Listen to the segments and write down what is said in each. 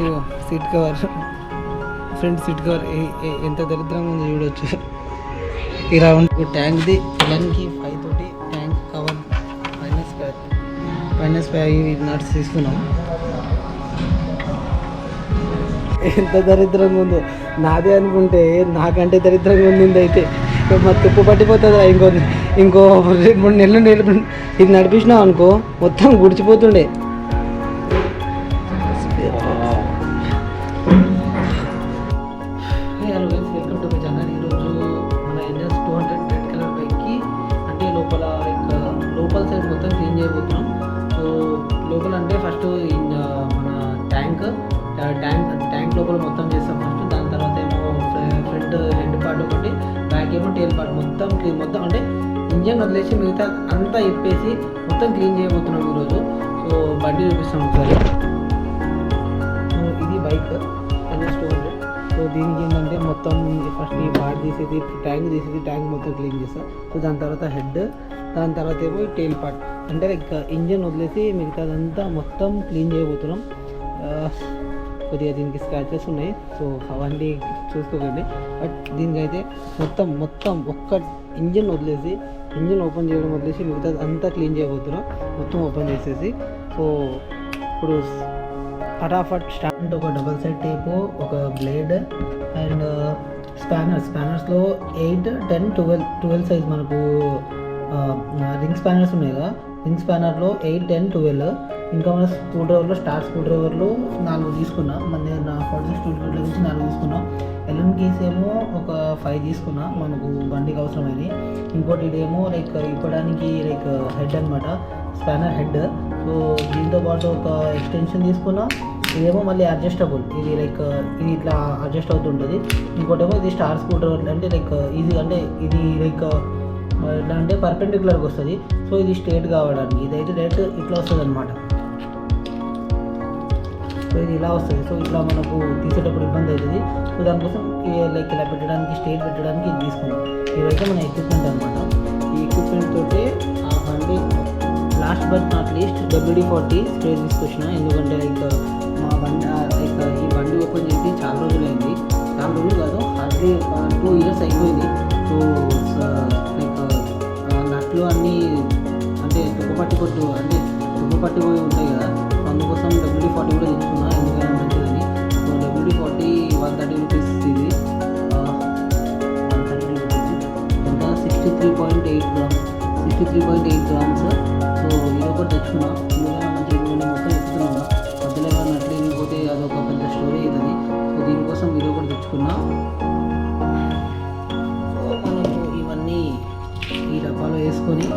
ఇగో seat cover, front seat cover ఎంత దరిద్రంగా ఉంది చూడొచ్చు. ఇలా ఉంది ట్యాంక్ది 11,500 తోటి ట్యాంక్ కవర్ -5 నట్స్ తీసుకున్నాం. ఎంత దరిద్రంగా ఉందో, నాదే అనుకుంటే నాకంటే దరిద్రంగా ఉంది. అయితే మా తుప్పు పట్టిపోతుందా, ఇంకో 2-3 నెలలు ఇది నడిపించినాం అనుకో మొత్తం గుడిచిపోతుండే. Welcome to my channel. ఈరోజు మన NS 200 రెడ్ కలర్ బైక్కి అంటే లోపల సైడ్ మొత్తం క్లీన్ చేయబోతున్నాం. సో లోపల అంటే ఫస్ట్ మన ట్యాంక్ లోపల మొత్తం చేస్తాం ఫస్ట్. దాని తర్వాత ఏమో ఫ్రంట్ హెడ్ పార్ట్ ఒకటి, బ్యాక్ ఏమో టేల్ పార్ట్ మొత్తం క్లీన్, మొత్తం అంటే ఇంజన్ వదిలేసి మిగతా అంతా ఇప్పేసి మొత్తం క్లీన్ చేయబోతున్నాం ఈరోజు. సో బండి చూపిస్తాం ఒకసారి. సో ఇది బైక్ NS 200. సో దీనికి ఏంటంటే మొత్తం ఫస్ట్ ఈ పార్ట్ తీసేది, ట్యాంక్ మొత్తం క్లీన్ చేస్తాం. సో దాని తర్వాత హెడ్, దాని తర్వాత ఏమో టేల్ పార్ట్ అంటే లైక్ ఇంజన్ వదిలేసి మిగతాదంతా మొత్తం క్లీన్ చేయబోతున్నాం. కొద్దిగా దీనికి స్క్రాచెస్ ఉన్నాయి, సో అవన్నీ చూసుకోకండి. బట్ దీనికైతే మొత్తం ఒక్క ఇంజన్ ఓపెన్ చేయడం వదిలేసి మిగతా అంతా క్లీన్ చేయబోతున్నాం. మొత్తం ఓపెన్ చేసేసి సో ఇప్పుడు ఫటాఫట్ స్టార్ట్. ఒక డబల్ సైడ్ టేపు, ఒక బ్లేడ్ అండ్ స్పానర్స్లో 8, 10, 12 సైజ్ మనకు రింగ్ స్పానర్స్ ఉన్నాయి కదా. రింగ్ స్పానర్లో 8, 10, 12. ఇంకా మన స్క్రూ డ్రైవర్లో స్క్రూ డ్రైవర్లు 4 తీసుకున్నా. మన 46 టూల్ నుంచి 4 తీసుకున్నాం. ఎల్ఎన్ కీస్ ఏమో ఒక 5 తీసుకున్నా, మనకు బండికి అవసరమైనవి. ఇంకోటి ఇదేమో లైక్ ఇప్పడానికి లైక్ హెడ్ అనమాట, స్పానర్ హెడ్. సో దీంతో పాటు ఒక ఎక్స్టెన్షన్ తీసుకున్నా. ఇదేమో మళ్ళీ అడ్జస్టబుల్, ఇది లైక్ ఇది ఇట్లా అడ్జస్ట్ అవుతుంటుంది. ఇంకోటేమో ఇది స్టార్ స్క్రూ డ్రైవర్, అంటే లైక్ ఈజీగా, అంటే ఇది లైక్ ఎట్లా అంటే పర్పెండిక్యులర్గా వస్తుంది. సో ఇది స్ట్రేట్ కావడానికి, ఇదైతే డైరెక్ట్ ఇట్లా వస్తుంది అనమాట. సో ఇది ఇలా వస్తుంది. సో ఇట్లా మనకు తీసేటప్పుడు ఇబ్బంది అవుతుంది. సో దానికోసం లైక్ ఇలా పెట్టడానికి, స్ట్రేట్ పెట్టడానికి ఇది తీసుకున్నాం. ఇవైతే మన ఎక్విప్మెంట్ అనమాట. ఈ ఎక్విప్మెంట్ తోటి ఆ బండి last but not least WD-40 spray తీసుకొచ్చిన. ఎందుకంటే లైక్ మా బండి లైక్ ఈ బండి ఓపెన్ చేసి చాలా రోజులైంది, చాలా రోజులు కాదు హార్డ్లీ 2 years అయిపోయింది. సో లైక్ నట్లు అన్నీ అంటే తుప్పు పట్టిపోయి ఉంటాయి కదా. అందుకోసం WD-40 కూడా తెచ్చుకున్నా, ఎందుకైనా మంచిదని. సో WD-40 130 రూపీస్, ఇది 130 రూపీస్, ఇంకా 63.8 గ్రామ్స్. సో ఇది ఒకటి తెచ్చుకున్నా, ఎందుకైనా మంచిది. మొత్తం ఎక్కుతున్నాను, మధ్యలో ఏమైనా నట్లు వెళ్ళిపోతే అదొక పెద్ద స్టోరీ అవుతుంది. సో దీనికోసం ఇది ఒకటి తెచ్చుకున్నా. సో మనము ఇవన్నీ ఈ డబ్బాలో వేసుకొని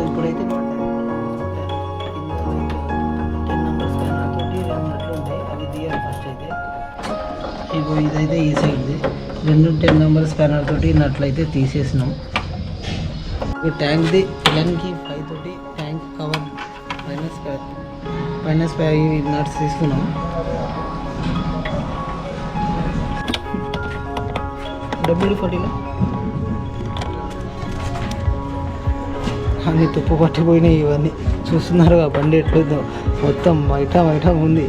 ఇప్పుడైతే 10 నెంబర్ స్కానర్ తోటి 2 నట్లు ఉంటాయి, అవి తీయాలి ఫస్ట్. అయితే ఇదైతే ఈ సైడ్ది 2 10 నెంబర్ స్కానర్ తోటి నట్లు అయితే తీసేసినాం. ఈ ట్యాంక్ది 11,500 తోటి ట్యాంక్ కవర్ -5 నట్స్ తీసుకున్నాం. WD-40లో అన్నీ తుప్పు పట్టిపోయినాయి. ఇవన్నీ చూస్తున్నారు, ఆ బండి ఎట్లుందో మొత్తం బయట ఉంది.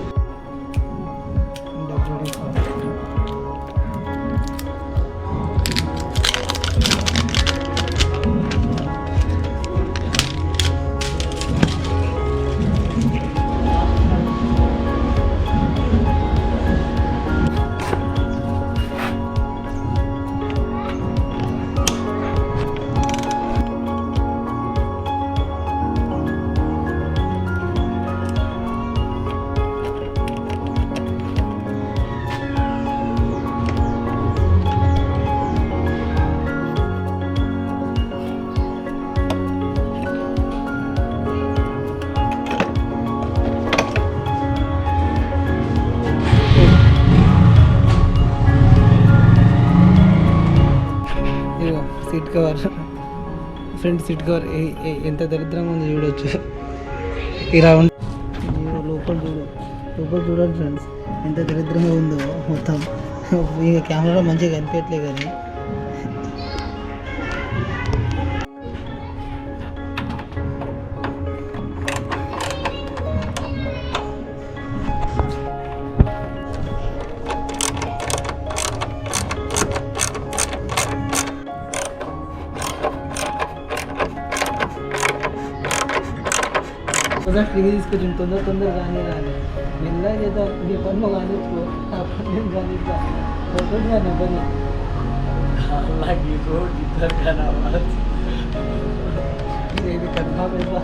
Seat cover, front seat cover ఎంత దరిద్రంగా ఉందో చూడొచ్చు. ఇలా ఉంది లోపల చూడండి ఫ్రెండ్స్ ఎంత దరిద్రంగా ఉందో మొత్తం. ఇక కెమెరాలో మంచిగా కనిపించట్లే కానీ ఒకసారి ఫ్రీ తీసుకొచ్చి తొందర కానీ మెల్లగా చేద్దాం. నీ పన్ను కానిచ్చు ఆ పన్ను కానిస్తా కానీ పని ఇది కన్ఫామ్ అయిపో.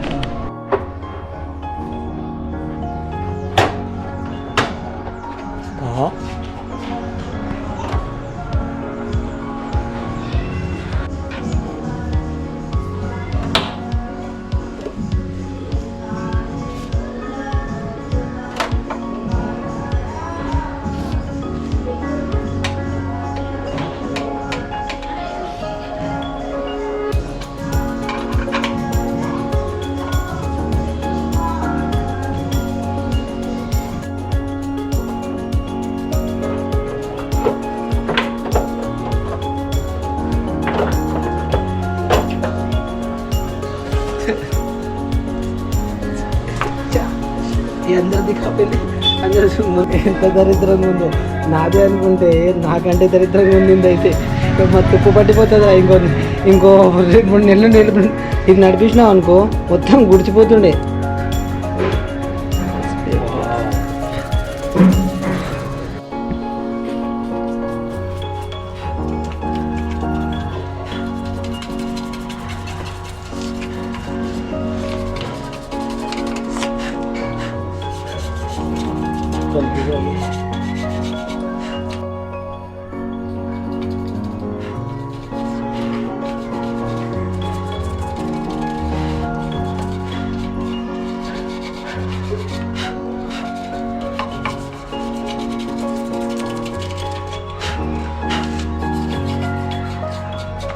అందరిది కాపెళ్ళి అందరూ ఎంత దరిద్రంగా ఉందో. నాదే అనుకుంటే నాకంటే దరిద్రంగా ఉండింది. అయితే మా తుప్పు పట్టిపోతుందా ఇంకో 2-3 నెలలు ఇది నడిపించినావు అనుకో మొత్తం గుడిచిపోతుండే.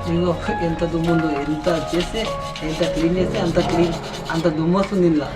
ఇదిగో ఎంత దుమ్ము ఉందో. ఎంత చేస్తే ఎంత క్లీన్ చేస్తే అంత దుమ్ము వస్తుంది ఇలా.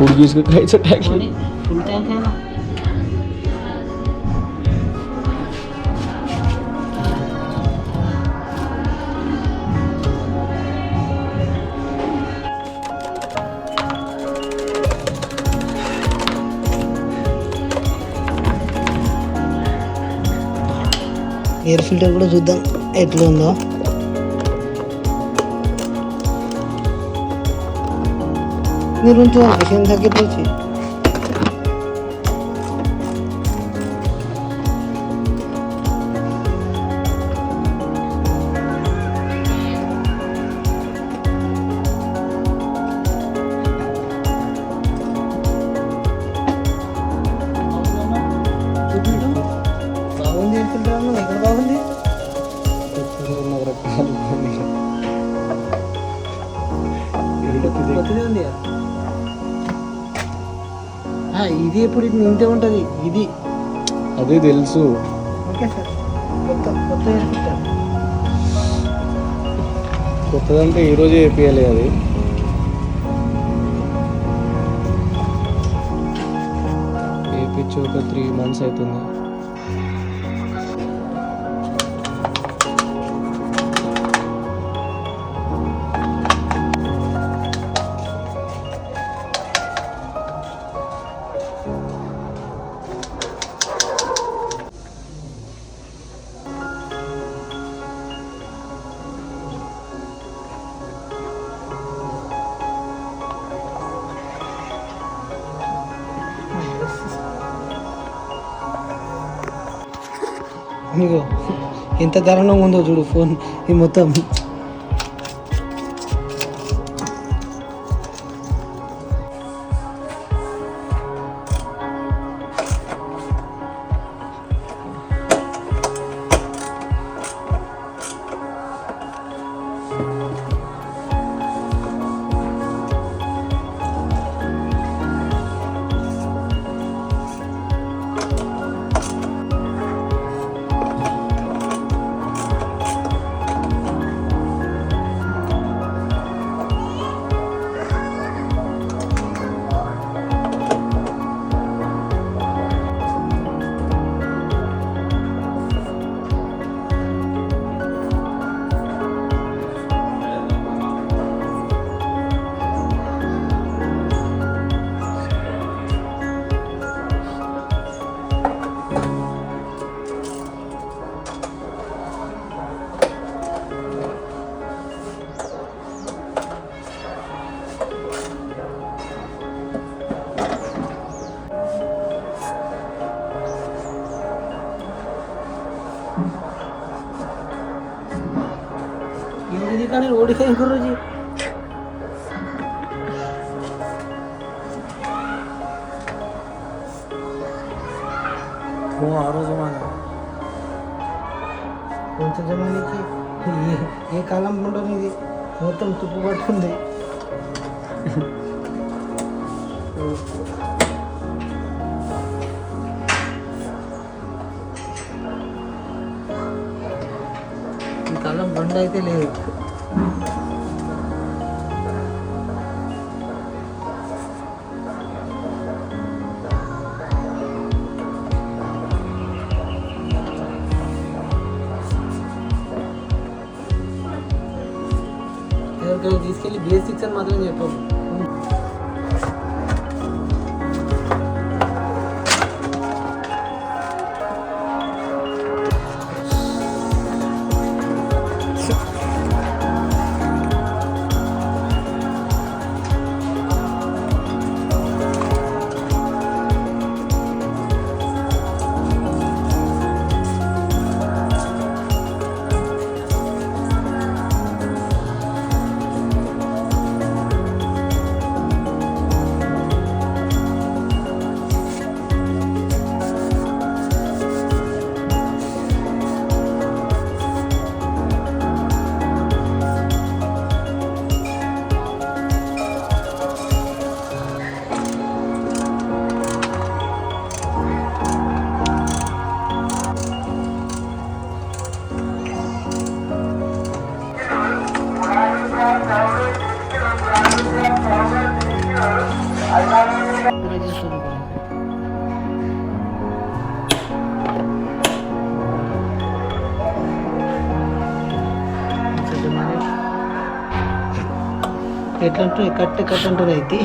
पुर्गीज को खायचं टाकलं फुल टँक आहे ना. ఎయిర్ ఫిల్టర్ కూడా చూద్దాం ఎట్లా ఉందో. మీరు ఉంచు విషయం తగ్గిపోయి బాగుంది. ఎయిర్ ఫిల్టర్ అన్న ఎక్కడ బాగుంది? కొత్తదే ఉంది కదా. ఇది ఎప్పుడు ఇది ఇంతే ఉంటుంది ఇది. అదే తెలుసు. Okay sir. కొత్త ఎయిర్ ఫిల్టర్ కొత్తదంటే ఈరోజే వేపియాలి అది. వేపించి ఒక 3 months అవుతుంది. ఇగో ఎంత దారుణంగా ఉందో చూడు ఫోన్ ఇది మొత్తం. ఇది కానీ ఓడిపోయి గురుజీ ఆ రోజు మన కొంచెం జమానికి ఏ కాలం ఉండదు ఇది మొత్తం తుప్పు పట్టుకుంది. ఈ కాలం బండి అయితే లేదు. ఎవరికైనా తీసుకెళ్ళి బేసిక్స్ అని మాత్రం చెప్పాము. ఎట్లంటే కట్ అంటారు అయితే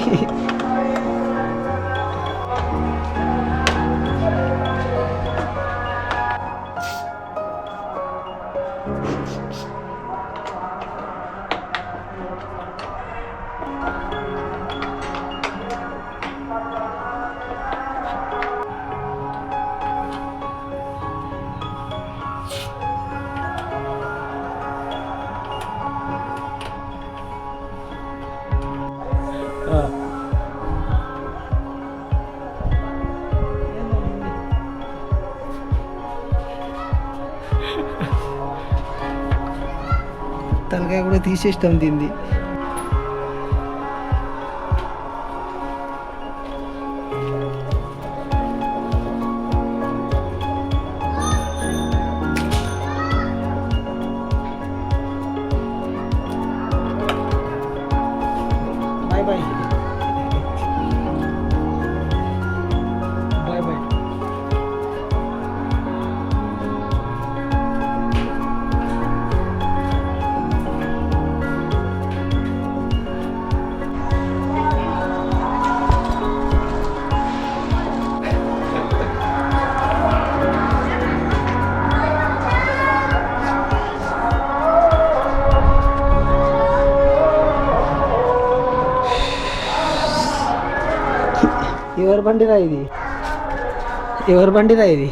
తలకాయ కూడా తీసేస్తాం దీన్ని. Bye bye bye bye. ఎవరి బండిరా ఇది? ఎవరి బండిరా ఇది?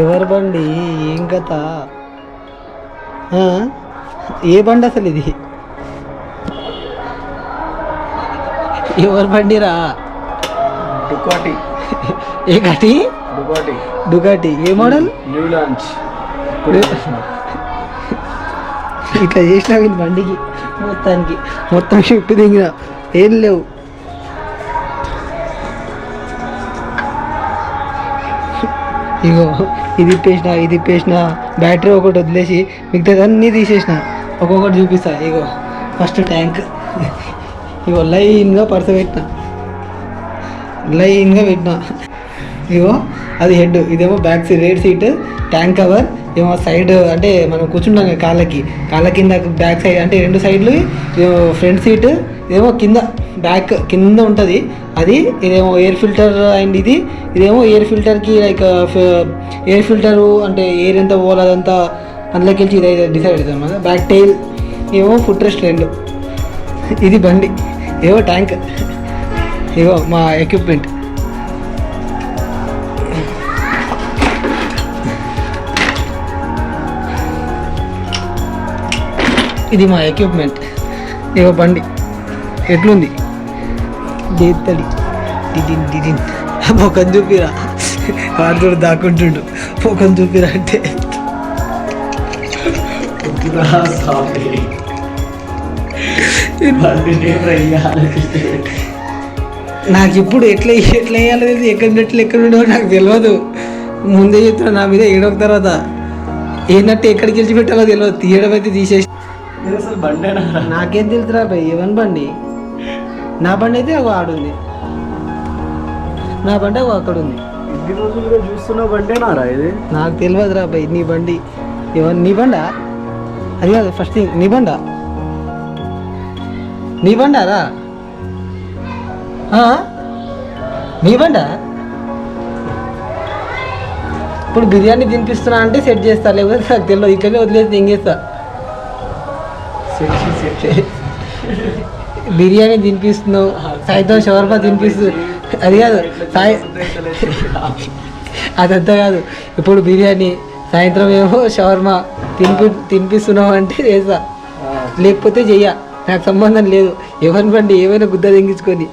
ఎవరి బండి? ఏం కథ? ఏ బండి అసలు ఇది? ఎవరి బండిరా? డుకాటి. ఏ కాటి? డుకాటి. డుకాటి. ఏ మోడల్? New launch. ఇట్లా చేసినావు ఇది బండికి మొత్తానికి. మొత్తం షిఫ్ట్ దిగిన ఏం లేవు. ఇగో ఇది ఇప్పేసిన బ్యాటరీ ఒకటి వదిలేసి మిగతా అన్నీ తీసేసిన. ఒక్కొక్కటి చూపిస్తా. ఇగో ఫస్ట్ ట్యాంక్. ఇగో లైన్గా పెట్టిన. ఇగో అది హెడ్, ఇదేమో బ్యాక్ సీట్ రేడ్ సీట్, ట్యాంక్ కవర్ ఏమో సైడ్ అంటే మనం కూర్చుంటాం కాళ్ళ కింద బ్యాక్ సైడ్ అంటే 2 సైడ్లు ఫ్రంట్ సీట్, ఇదేమో బ్యాక్ కింద ఉంటుంది అది. ఇదేమో ఎయిర్ ఫిల్టర్ అండ్ ఇదేమో ఎయిర్ ఫిల్టర్కి లైక్ ఎయిర్ ఫిల్టరు అంటే ఎయిర్ ఎంత పోవాలి అదంతా అందులోకి వెళ్ళి ఇది డిసైడ్ అవుతుంది అన్నమాట. బ్యాక్ టైల్ ఏమో ఫుట్ రెస్ట్ 2. ఇది బండి. ఏవో ట్యాంక్. ఇగో మా ఎక్విప్మెంట్. ఇది మా ఎక్విప్మెంట్. ఇగో బండి ఎట్లుంది? దేత్తడి డిడిన్ మొఖం చూపిరా. వాడితో దాక్కుంటుండు. మొఖం చూపిరా అంటే నాకు ఇప్పుడు ఎట్లా వేయాలో తెలియదు. ఎక్కడ ఉండవో నాకు తెలియదు. ముందే చెప్తున్నా నా మీద ఏడొక తర్వాత ఏనట్టు ఎక్కడికి వెళ్ళి పెట్టాలో తెలియదు. తీయడం అయితే తీసేసి నాకేం తెలుసురా భయ్ ఎవరి బండి? నా బండి అయితే ఒక ఆడుంది. నా బండి ఒక అక్కడ ఉంది. ఇన్ని రోజులుగా చూస్తున్న బండేనారా ఇది? నాకు తెలియదురా భయ్. నీ బండి నీ బండా? అది కాదు ఫస్ట్ థింగ్. నీ బండారా? నీ బండా? ఇప్పుడు బిర్యానీ తినిపిస్తున్నా అంటే సెట్ చేస్తా, లేకపోతే నాకు తెలియదు. ఇట్లనే వదిలేసి తింగేస్తా. బిర్యానీ తినిపిస్తున్నావు, సాయంత్రం షవర్మా తినిపిస్తుంది. అది కాదు అదంతా కాదు. ఇప్పుడు బిర్యానీ, సాయంత్రం ఏమో షవర్మా తినిపిస్తున్నావు అంటే చేస్తా, లేకపోతే చెయ్య. నాకు సంబంధం లేదు. ఎవరి బండి ఏమైనా గుద్ద తెంగించుకొని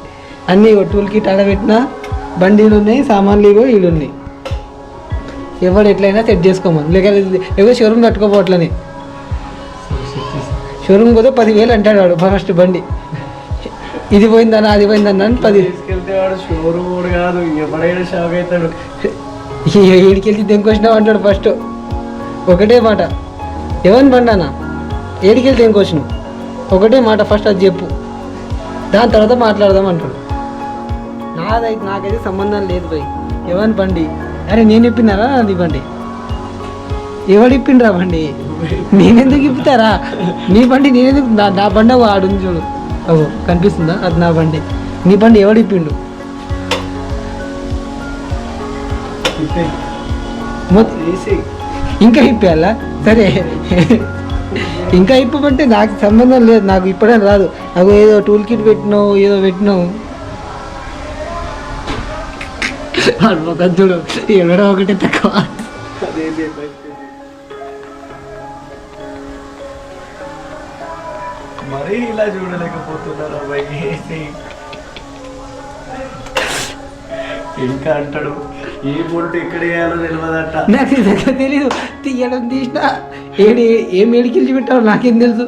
అన్నీ టూల్ కిట్ ఆడబెట్టినా బండిలు ఉన్నాయి, సామాన్లు ఇగో వీళ్ళు ఉన్నాయి. ఎవరు ఎట్లయినా సెట్ చేసుకోమని. లేకపోతే షోరూమ్ కట్టుకోపోవట్లని. షోరూమ్ పోతే 10,000 అంటాడు వాడు ఫస్ట్ బండి. ఇది పోయిందన్నా అది పోయిందన్నా అని 10 ఏడికెళ్ళి తెంకొచ్చినావు అంటాడు ఫస్ట్. ఒకటే మాట, ఎవరిని బండి అన్న ఏడికెళ్ళి తెంకొచ్చినావు ఒకటే మాట ఫస్ట్ అది చెప్పు, దాని తర్వాత మాట్లాడదాం అంటాడు. నాకైతే సంబంధం లేదు భయ్. ఎవరిని బండి? అరే నేను ఇప్పినారా అది బండి? ఎవడు ఇప్పిండ్రా బండి? నేనెందుకు ఇప్పుతారా? నీ బండి నేనెందుకు? నా బండి ఆడుంది చూడు, అవు కనిపిస్తుందా? అది నా బండి. నీ బండి ఎవడు ఇప్పిండు? ఇంకా ఇప్పేయాలా? సరే ఇంకా ఇప్పమంటే నాకు సంబంధం లేదు. నాకు ఇప్పుడే రాదు. నాకు ఏదో టూల్ కిట్ పెట్టినావు, ఏదో పెట్టినావు. చూడు ఎవడో ఒకటే తక్కువ. మరీ ఇలా చూడలేకపోతున్నారా భయ్? ఇంకా అంటాడు ఏ బోల్ట్ ఎక్కడ వేయాలో తెలియదట. నాకు నిజంగా తెలీదు. తీయడం తీసిన ఏం మెడికిల్చి పెట్టాలో నాకేం తెలుసు.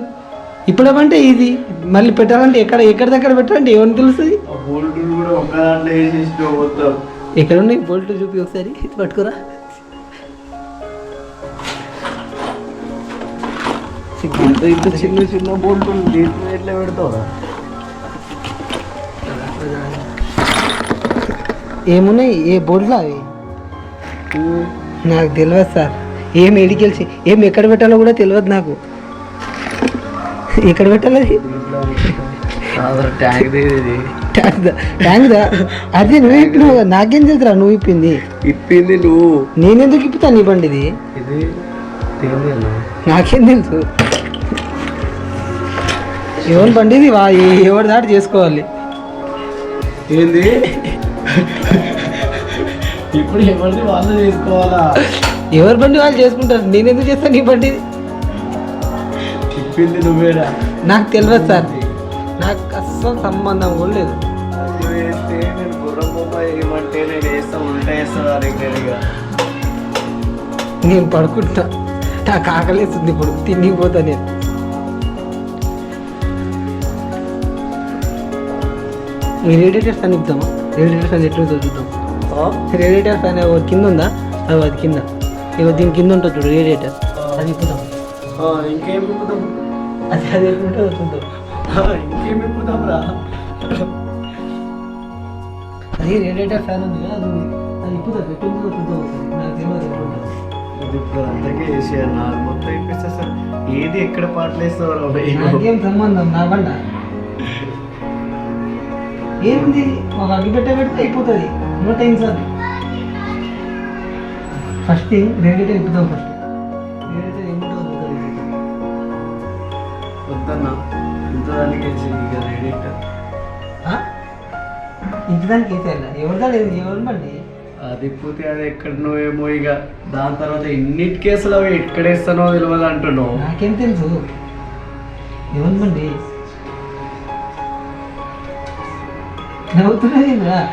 ఇప్పుడేమంటే ఇది మళ్ళీ పెట్టాలంటే ఎక్కడ దగ్గర పెట్టాలంటే ఏమని తెలుస్తుంది. ఆ బోల్ట్ కూడా ఒక దాంట్లో వేసేసి మొత్తం. ఎక్కడ ఉన్నాయి బోల్ట్ చూపి ఒకసారి పట్టుకురా. ఇంత చిన్న చిన్న బోల్ట్ ఎట్లా పెడతావురా? ఏమున్నాయి ఏ బోల్ట్లో అవి నాకు తెలియదు సార్. ఏం ఎడికెళ్ళి ఎక్కడ పెట్టాలో కూడా తెలియదు నాకు. ఎక్కడ పెట్టాలి ట్యాంక్ దా? అదే నువ్వు ఇప్పినావు కదా, నాకేం తెలుసురా నువ్వు ఇప్పింది. ఇప్పింది నువ్వు, నేనెందుకు ఇప్పుతాను నీ బండిది? ఇది నాకేం తెలుసు. ఎవరి బండిది ఎవరి దాటి చేసుకోవాలి. ఏంది ఇప్పుడు ఎవరిది వాళ్ళు చేసుకోవాలా? ఎవరి బండి వాళ్ళు చేసుకుంటారు, నేనెందుకు చేస్తాను నీ బండిది? ఇప్పింది నువ్వేరా? నాకు తెలియదు సార్, నాకు అస్సలు సంబంధం కూడా లేదు. నువ్వు వేస్తే నేను గుర్రం బొమ్మ వేయమంటే నేను వేస్తా, ఉల్టా వేస్తా రెగ్యులర్గా. నేను పడుకుంటా, నాకు ఆకలేస్తుంది ఇప్పుడు, తిండికి పోతా నేను. రేడియేటర్ ఫ్యాన్ ఇద్దామా? రేడియేటర్ ఫ్యాన్ ఎట్లా చూద్దాం. రేడియేటర్ ఫ్యాన్ కింద ఉందా? అది కింద, ఇగో దీని కింద ఉంటుంది చూడు రేడియేటర్, అది ఇప్పుదాం. ఇంకేం ఇప్పుదాం? అది ఎట్లుంటుందో చూద్దాం. ఇంకేం ఇప్పుదాం రా? అది రేడియేటర్ ఫ్యాన్ ఉంది కదా, అది ఇప్పుదా ఎట్లుంటుందో చూద్దాం ఒకసారి. నాకు తెలియదు ఎట్లుంటుందో. ఇది ఇప్పుడు అంతకే వేసేయాలి, నాకు మొత్తం ఇప్పిస్తే సార్ ఏది ఎక్కడ పాటలు వేస్తావు? నాకేం సంబంధం, నా బండ ఏముంది, ఒక అగ్గి పెడితే అయిపోతుంది. No time sir. First thing radiator ఇప్పుదాం. ఫస్ట్ రేడియేటర్ ఏముంటుందో వద్దన్నా, ఇంత దానికి వేసి ఇక రేడియేటర్ ఇంటిదానికి వేసేయాల. ఎవరి బండి అది పోతే అది ఎక్కడ నువ్వేమో ఇక దాని తర్వాత ఎన్నిటికి అసలు అవి ఎక్కడ వేస్తానో తెలియదు అంటున్నావు. నాకేం తెలుసు ఎవరి బండి. నవ్వుతున్నది నాకు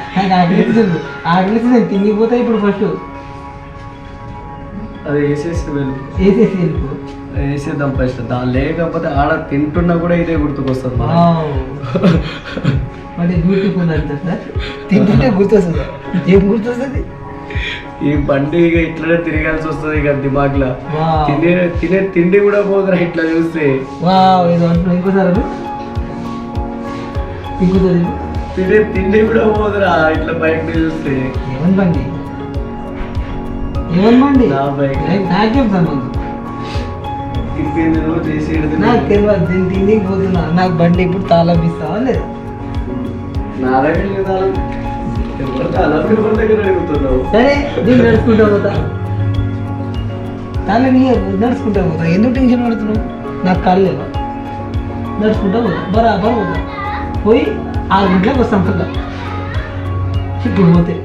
ఆకలిస్తుంది నేను తిండిపోతా ఇప్పుడు. ఫస్ట్ అది వేసేసి వేసేసి వెళ్ళిపో. వేసేద్దాం ఫస్ట్. దాని లేకపోతే ఆడ తింటున్నా కూడా ఇదే గుర్తుకొస్తుంది. అంటే బ్యూటిఫుల్ అంట సార్, తింటుంటే గుర్తొస్తుంది. ఏం గుర్తొస్తుంది? ఈ బండి ఇక ఇట్లనే తిరగాల్సి వస్తుంది ఇక దిమాగ్లా. తినే తిండి కూడా పోదురా ఇట్లా చూస్తే. ఏదో అంటున్నా ఇంకోసారి ఇంకోసారి తినే తిండి కూడా పోదురా ఇట్లా బైక్ చూస్తే. ఏమని బండి నా బైక్ నాకేం సంబంధం? తిప్పింది నువ్వు చేసి నాకు తెలియదు. నేను తిండికి పోతున్నా, నాకు బండి ఇప్పుడు తాళం ఇస్తావా లేదా? నా దగ్గర తాళం ఎవరి దగ్గర అడుగుతున్నావు? సరే నేను నడుచుకుంటా పోతా. తాళం నడుచుకుంటా పోతా. ఎందుకు టెన్షన్ పడుతున్నావు? నాకు కాళ్ళు లేవా? నడుచుకుంటా పోతా, బరాబర్ పోతా. పోయి 6 గంటలకు వస్తాం. ఇప్పుడు పోతే